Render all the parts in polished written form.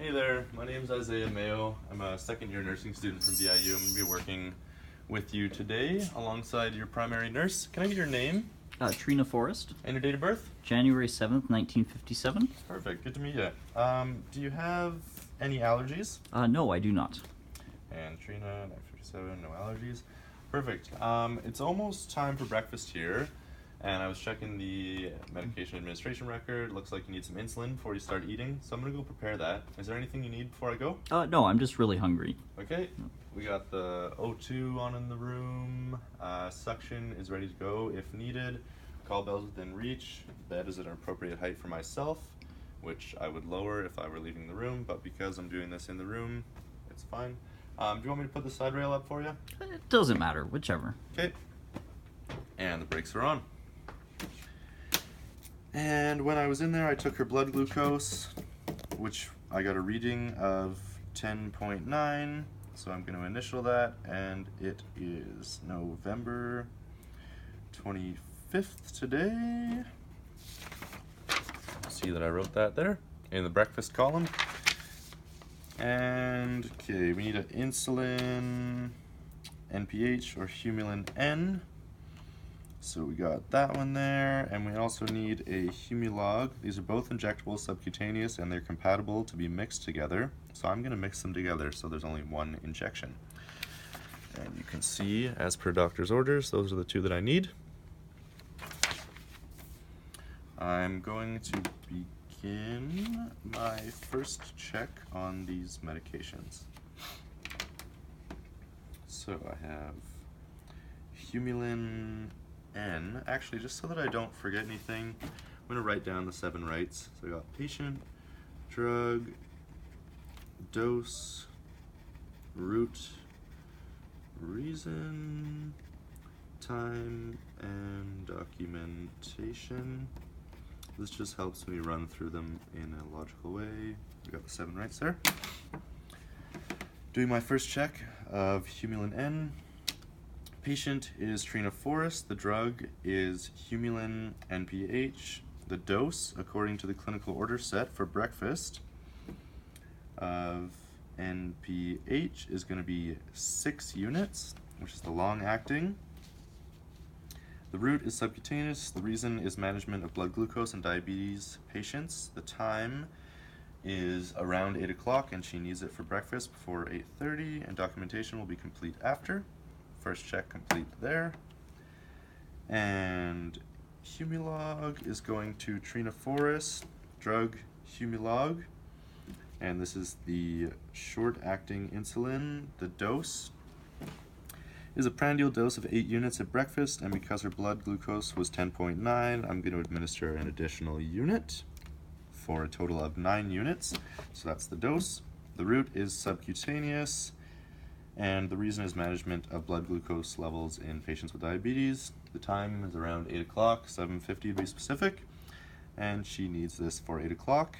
Hey there, my name's Isaiah Mayo. I'm a second year nursing student from BIU. I'm going to be working with you today alongside your primary nurse. Can I get your name? Trina Forrest. And your date of birth? January 7th, 1957. Perfect, good to meet you. Do you have any allergies? No, I do not. And Trina, 1957, no allergies. Perfect. It's almost time for breakfast here. And I was checking the medication administration record. Looks like you need some insulin before you start eating. So I'm going to go prepare that. Is there anything you need before I go? No, I'm just really hungry. Okay. We got the O2 on in the room. Suction is ready to go if needed. Call bells within reach. Bed is at an appropriate height for myself, which I would lower if I were leaving the room. But because I'm doing this in the room, it's fine. Do you want me to put the side rail up for you? It doesn't matter, whichever. Okay. And the brakes are on. And when I was in there, I took her blood glucose, which I got a reading of 10.9. So I'm going to initial that, and it is November 25th today. See that I wrote that there in the breakfast column. And okay, we need an insulin NPH or Humulin N. So we got that one there, and we also need a Humulog. These are both injectable subcutaneous, and they're compatible to be mixed together. So I'm going to mix them together so there's only one injection. And you can see, as per doctor's orders, those are the two that I need. I'm going to begin my first check on these medications. So I have Humulin N. Actually, just so that I don't forget anything, I'm going to write down the 7 rights. So I got patient, drug, dose, route, reason, time, and documentation. This just helps me run through them in a logical way. We got the 7 rights there. Doing my first check of Humulin N. Patient is Trina Forrest. The drug is Humulin NPH. The dose, according to the clinical order set for breakfast of NPH, is going to be 6 units, which is the long-acting. The route is subcutaneous. The reason is management of blood glucose in diabetes patients. The time is around 8 o'clock, and she needs it for breakfast before 8:30, and documentation will be complete after. First check complete there. And Humulog is going to Trina Forrest, drug Humulog. And this is the short-acting insulin. The dose is a prandial dose of 8 units at breakfast, and because her blood glucose was 10.9, I'm going to administer an additional unit for a total of 9 units. So that's the dose. The route is subcutaneous, and the reason is management of blood glucose levels in patients with diabetes. The time is around 8 o'clock, 7:50 to be specific, and she needs this for 8 o'clock,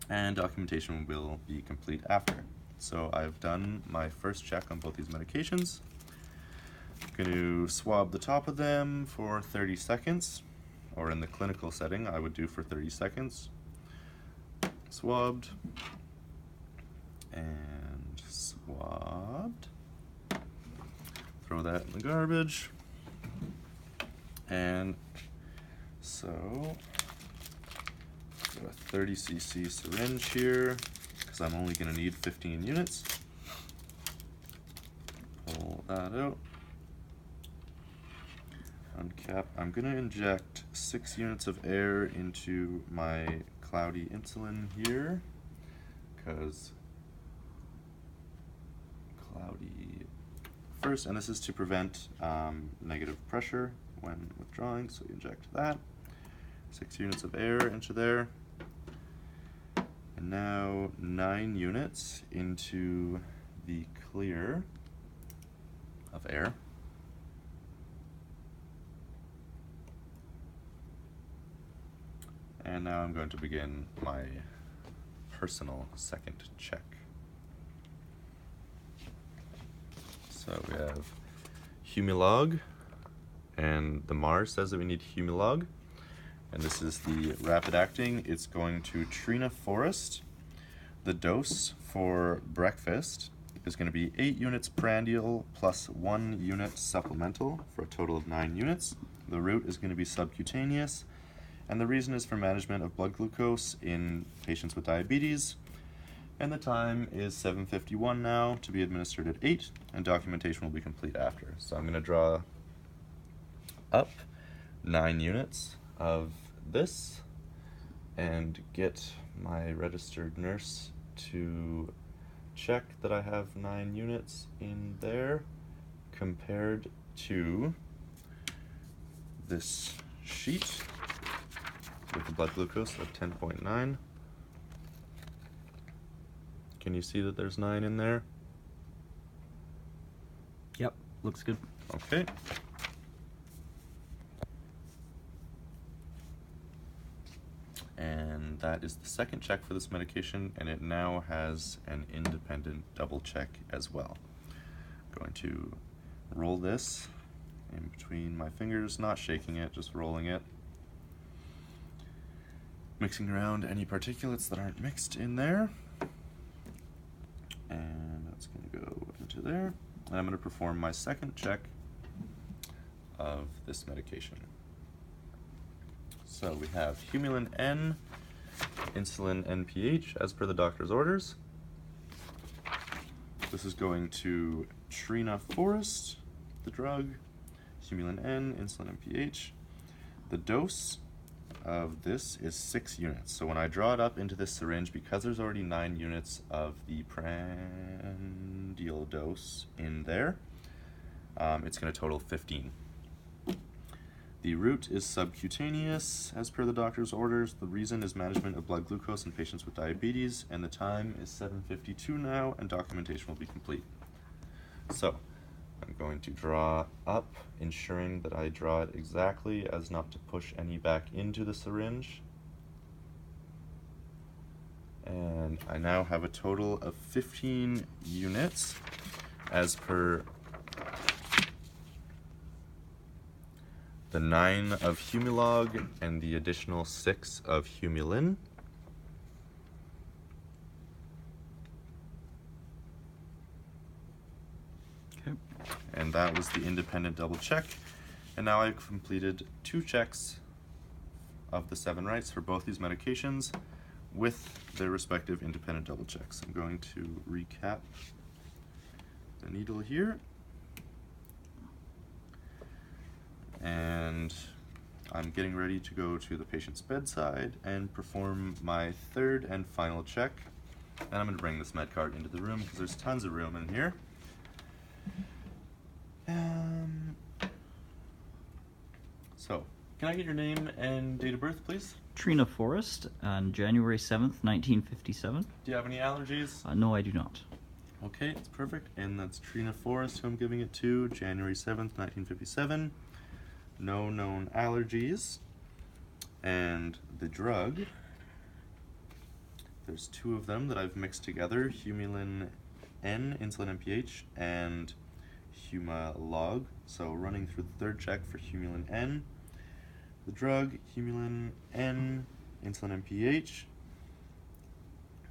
and documentation will be complete after. So I've done my first check on both these medications. I'm going to swab the top of them for 30 seconds, or in the clinical setting, I would do for 30 seconds. Swabbed, and swabbed. Throw that in the garbage. And so, got a 30 cc syringe here, because I'm only going to need 15 units. Pull that out. Uncap. I'm going to inject 6 units of air into my cloudy insulin here, because cloudy first, and this is to prevent negative pressure when withdrawing, so you inject that. 6 units of air into there. And now 9 units into the clear of air. And now I'm going to begin my personal second check. So we have Humulog, and the MAR says that we need Humulog, and this is the rapid acting. It's going to Trina Forrest. The dose for breakfast is going to be 8 units prandial plus 1 unit supplemental for a total of 9 units. The route is going to be subcutaneous, and the reason is for management of blood glucose in patients with diabetes. And the time is 7:51 now, to be administered at 8, and documentation will be complete after. So I'm going to draw up 9 units of this and get my registered nurse to check that I have 9 units in there compared to this sheet with the blood glucose of 10.9. Can you see that there's 9 in there? Yep, looks good. Okay. And that is the second check for this medication, and it now has an independent double check as well. I'm going to roll this in between my fingers, not shaking it, just rolling it. Mixing around any particulates that aren't mixed in there. And that's going to go into there. And I'm going to perform my second check of this medication. So we have Humulin N, insulin NPH as per the doctor's orders. This is going to Trina Forest, the drug, Humulin N, insulin NPH. The dose of this is 6 units. So when I draw it up into this syringe, because there's already 9 units of the prandial dose in there, it's going to total 15. The route is subcutaneous as per the doctor's orders. The reason is management of blood glucose in patients with diabetes, and the time is 7:52 now, and documentation will be complete. So I'm going to draw up, ensuring that I draw it exactly as not to push any back into the syringe. And I now have a total of 15 units as per the 9 of Humulog and the additional 6 of Humulin. Okay. And that was the independent double check. And now I've completed 2 checks of the 7 rights for both these medications with their respective independent double checks. I'm going to recap the needle here. And I'm getting ready to go to the patient's bedside and perform my 3rd and final check. And I'm going to bring this med cart into the room because there's tons of room in here. So, can I get your name and date of birth, please? Trina Forest on January 7th, 1957. Do you have any allergies? No, I do not. Okay, it's perfect. And that's Trina Forest, who I'm giving it to, January 7th, 1957. No known allergies. And the drug, there's 2 of them that I've mixed together, Humulin N, insulin NPH, and Humalog. So running through the 3rd check for Humulin N. The drug, Humulin N, insulin NPH.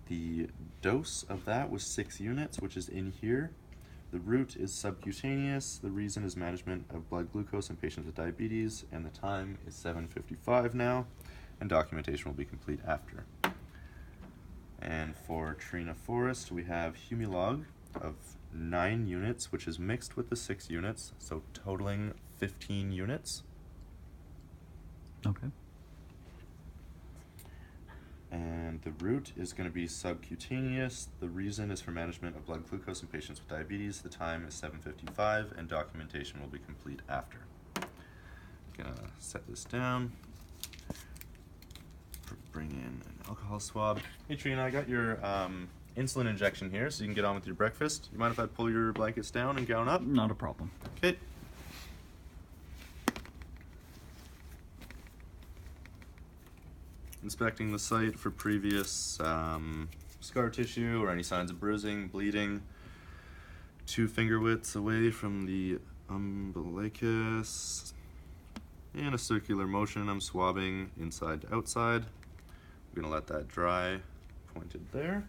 The dose of that was 6 units, which is in here. The route is subcutaneous. The reason is management of blood glucose in patients with diabetes, and the time is 7:55 now, and documentation will be complete after. And for Trina Forest, we have Humulog of 9 units, which is mixed with the 6 units, so totaling 15 units. Okay. And the route is going to be subcutaneous. The reason is for management of blood glucose in patients with diabetes. The time is 7:55, and documentation will be complete after. Gonna set this down. Bring in an alcohol swab. Hey Trina, I got your insulin injection here, so you can get on with your breakfast. You mind if I pull your blankets down and gown up? Not a problem. Okay. Inspecting the site for previous scar tissue or any signs of bruising, bleeding. 2 finger widths away from the umbilicus. In a circular motion, I'm swabbing inside to outside. I'm gonna let that dry, pointed there.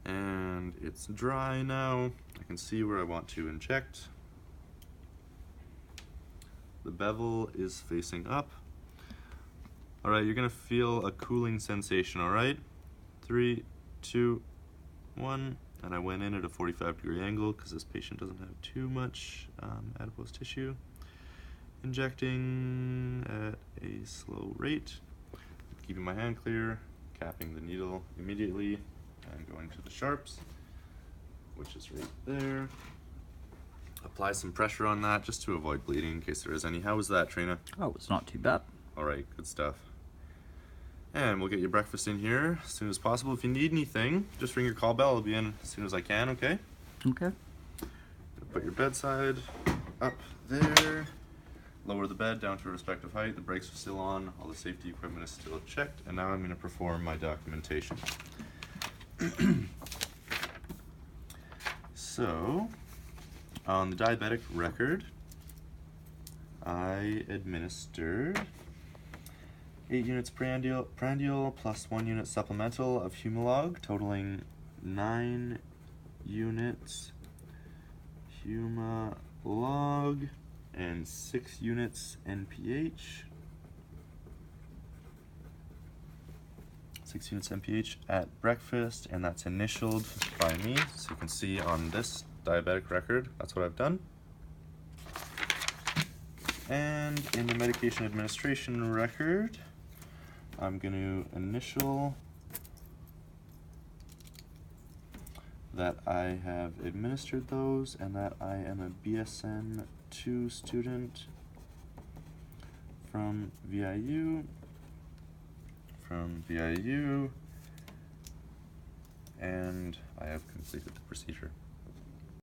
And it's dry now. I can see where I want to inject. The bevel is facing up. All right, you're gonna feel a cooling sensation, all right? 3, 2, 1. And I went in at a 45-degree angle because this patient doesn't have too much adipose tissue. Injecting at a slow rate, keeping my hand clear, capping the needle immediately, and going to the sharps, which is right there. Apply some pressure on that just to avoid bleeding in case there is any. How was that, Trina? Oh, it's not too bad. All right, good stuff. And we'll get your breakfast in here as soon as possible. If you need anything, just ring your call bell. I'll be in as soon as I can, okay? Okay. Put your bedside up there. Lower the bed down to a respective height. The brakes are still on. All the safety equipment is still checked. And now I'm going to perform my documentation. So, on the diabetic record, I administered 8 units prandial plus 1 unit supplemental of Humalog, totaling 9 units Humalog and 6 units NPH. 6 units NPH at breakfast, and that's initialed by me. So you can see on this diabetic record, that's what I've done. And in the medication administration record, I'm going to initial that I have administered those and that I am a BSN 2 student from VIU. And I have completed the procedure.